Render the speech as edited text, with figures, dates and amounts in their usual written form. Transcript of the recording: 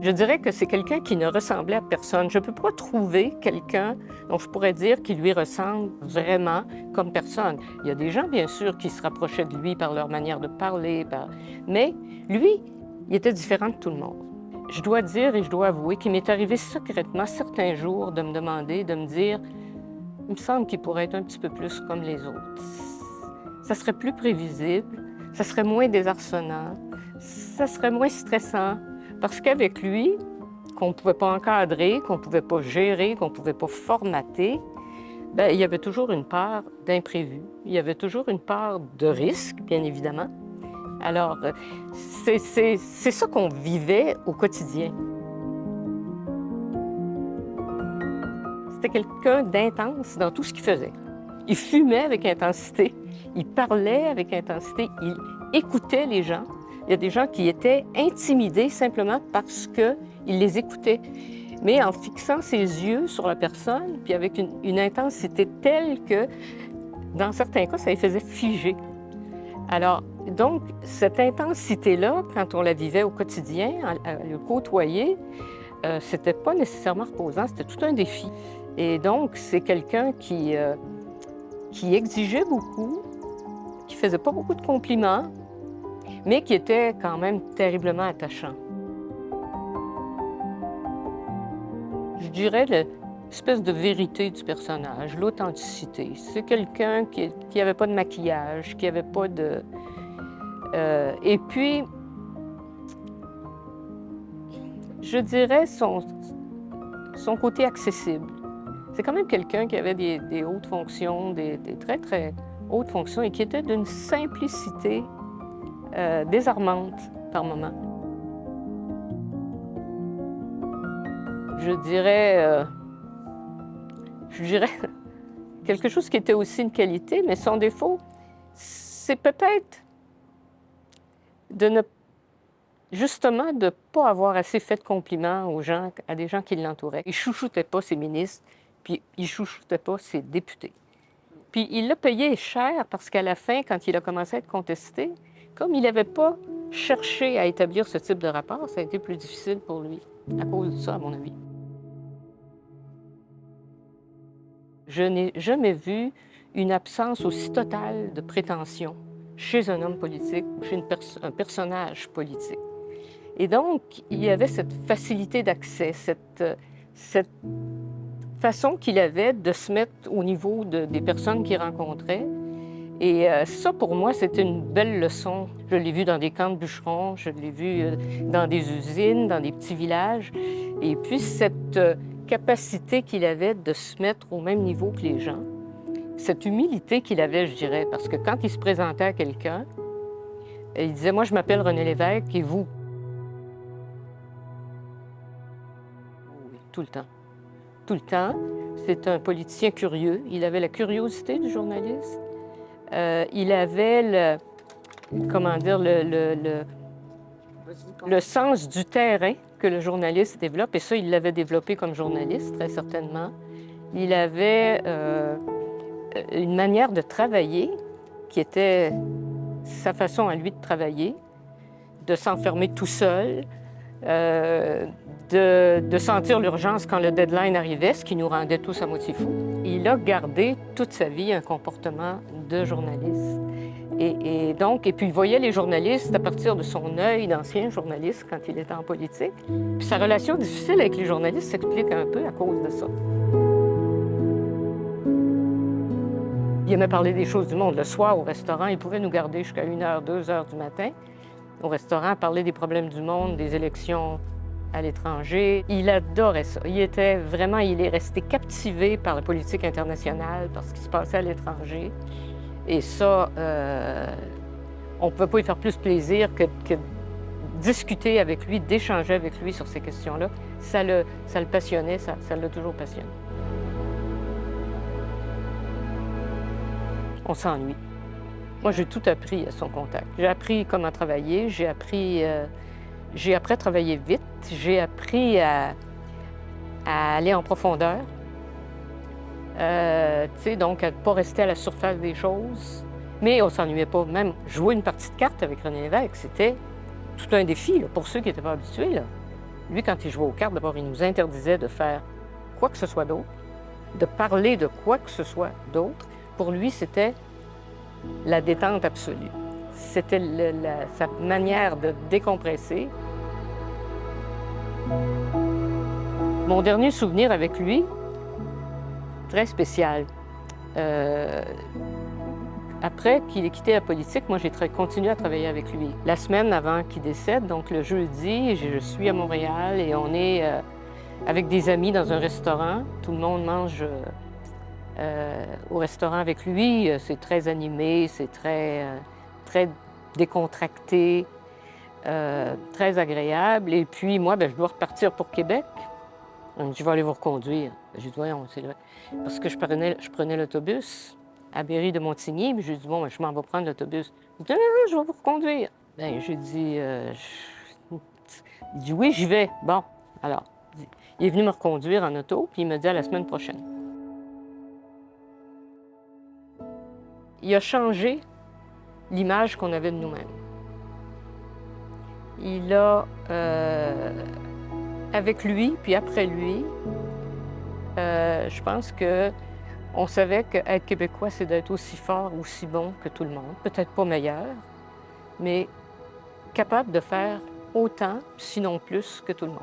Je dirais que c'est quelqu'un qui ne ressemblait à personne. Je ne peux pas trouver quelqu'un dont je pourrais dire qu'il lui ressemble vraiment comme personne. Il y a des gens, bien sûr, qui se rapprochaient de lui par leur manière de parler, mais lui, il était différent de tout le monde. Je dois dire et je dois avouer qu'il m'est arrivé secrètement certains jours de me demander, de me dire, il me semble qu'il pourrait être un petit peu plus comme les autres. Ça serait plus prévisible, ça serait moins désarçonnant, ça serait moins stressant. Parce qu'avec lui, qu'on ne pouvait pas encadrer, qu'on ne pouvait pas gérer, qu'on ne pouvait pas formater, bien, il y avait toujours une part d'imprévu. Il y avait toujours une part de risque, bien évidemment. Alors, c'est ça qu'on vivait au quotidien. C'était quelqu'un d'intense dans tout ce qu'il faisait. Il fumait avec intensité, il parlait avec intensité, il écoutait les gens. Il y a des gens qui étaient intimidés simplement parce qu'ils les écoutaient. Mais en fixant ses yeux sur la personne, puis avec une intensité telle que, dans certains cas, ça les faisait figer. Alors, donc, cette intensité-là, quand on la vivait au quotidien, à le côtoyer, c'était pas nécessairement reposant, c'était tout un défi. Et donc, c'est quelqu'un qui exigeait beaucoup, qui faisait pas beaucoup de compliments, mais qui était quand même terriblement attachant. Je dirais l'espèce de vérité du personnage, l'authenticité. C'est quelqu'un qui n'avait pas de maquillage, qui n'avait pas de... et puis, je dirais son côté accessible. C'est quand même quelqu'un qui avait des hautes fonctions, des très, très hautes fonctions et qui était d'une simplicité désarmante par moments. Je dirais quelque chose qui était aussi une qualité, mais son défaut, c'est peut-être justement de ne pas avoir assez fait de compliments à des gens qui l'entouraient. Il ne chouchoutait pas ses ministres, puis il ne chouchoutait pas ses députés. Puis il l'a payé cher parce qu'à la fin, quand il a commencé à être contesté, comme il n'avait pas cherché à établir ce type de rapport, ça a été plus difficile pour lui, à cause de ça, à mon avis. Je n'ai jamais vu une absence aussi totale de prétention chez un homme politique ou chez un personnage politique. Et donc, il y avait cette facilité d'accès, cette façon qu'il avait de se mettre au niveau des personnes qu'il rencontrait. Et ça, pour moi, c'était une belle leçon. Je l'ai vu dans des camps de bûcherons, je l'ai vu dans des usines, dans des petits villages. Et puis, cette capacité qu'il avait de se mettre au même niveau que les gens, cette humilité qu'il avait, je dirais, parce que quand il se présentait à quelqu'un, il disait « Moi, je m'appelle René Lévesque, et vous? » Oui, tout le temps. Tout le temps. C'est un politicien curieux. Il avait la curiosité du journaliste. Il avait le sens du terrain que le journaliste développe, et ça, il l'avait développé comme journaliste, très certainement. Il avait une manière de travailler qui était sa façon à lui de travailler, de s'enfermer tout seul, de sentir l'urgence quand le deadline arrivait, ce qui nous rendait tous à moitié fous. Il a gardé toute sa vie un comportement de journaliste. Et puis il voyait les journalistes à partir de son œil d'ancien journaliste quand il était en politique. Puis sa relation difficile avec les journalistes s'explique un peu à cause de ça. Il aimait parler des choses du monde. Le soir, au restaurant, il pouvait nous garder jusqu'à 1h, 2h du matin au restaurant, parler des problèmes du monde, des élections à l'étranger. Il adorait ça. Il est resté captivé par la politique internationale, par ce qui se passait à l'étranger. Et ça, on ne pouvait pas lui faire plus plaisir que discuter avec lui, d'échanger avec lui sur ces questions-là. Ça le passionnait, ça l'a toujours passionné. On s'ennuie. Moi, j'ai tout appris à son contact. J'ai appris comment travailler, j'ai appris à travailler vite, j'ai appris à aller en profondeur. Donc à ne pas rester à la surface des choses. Mais on ne s'ennuyait pas. Même jouer une partie de cartes avec René Lévesque, c'était tout un défi là, pour ceux qui n'étaient pas habitués. Là. Lui, quand il jouait aux cartes, d'abord, il nous interdisait de faire quoi que ce soit d'autre, de parler de quoi que ce soit d'autre. Pour lui, c'était la détente absolue. C'était sa manière de décompresser. Mon dernier souvenir avec lui, très spécial. Après qu'il ait quitté la politique, moi, j'ai continué à travailler avec lui. La semaine avant qu'il décède, donc le jeudi, je suis à Montréal et on est avec des amis dans un restaurant. Tout le monde mange au restaurant avec lui. C'est très animé, c'est très décontracté, très agréable. Et puis moi, je dois repartir pour Québec. On me dit, je vais aller vous reconduire. J'ai dit, voyons, c'est là. Parce que je prenais l'autobus à Berry de Montigny. Puis j'ai dit, bon, je m'en vais prendre l'autobus. Il dit, non, non, je vais vous reconduire. Bien, j'ai dit, il dit, oui, j'y vais. Bon, alors, il est venu me reconduire en auto, puis il me dit à la semaine prochaine. Il a changé l'image qu'on avait de nous-mêmes. Il a, avec lui, puis après lui, je pense qu'on savait qu'être québécois, c'est d'être aussi fort, aussi bon que tout le monde. Peut-être pas meilleur, mais capable de faire autant, sinon plus, que tout le monde.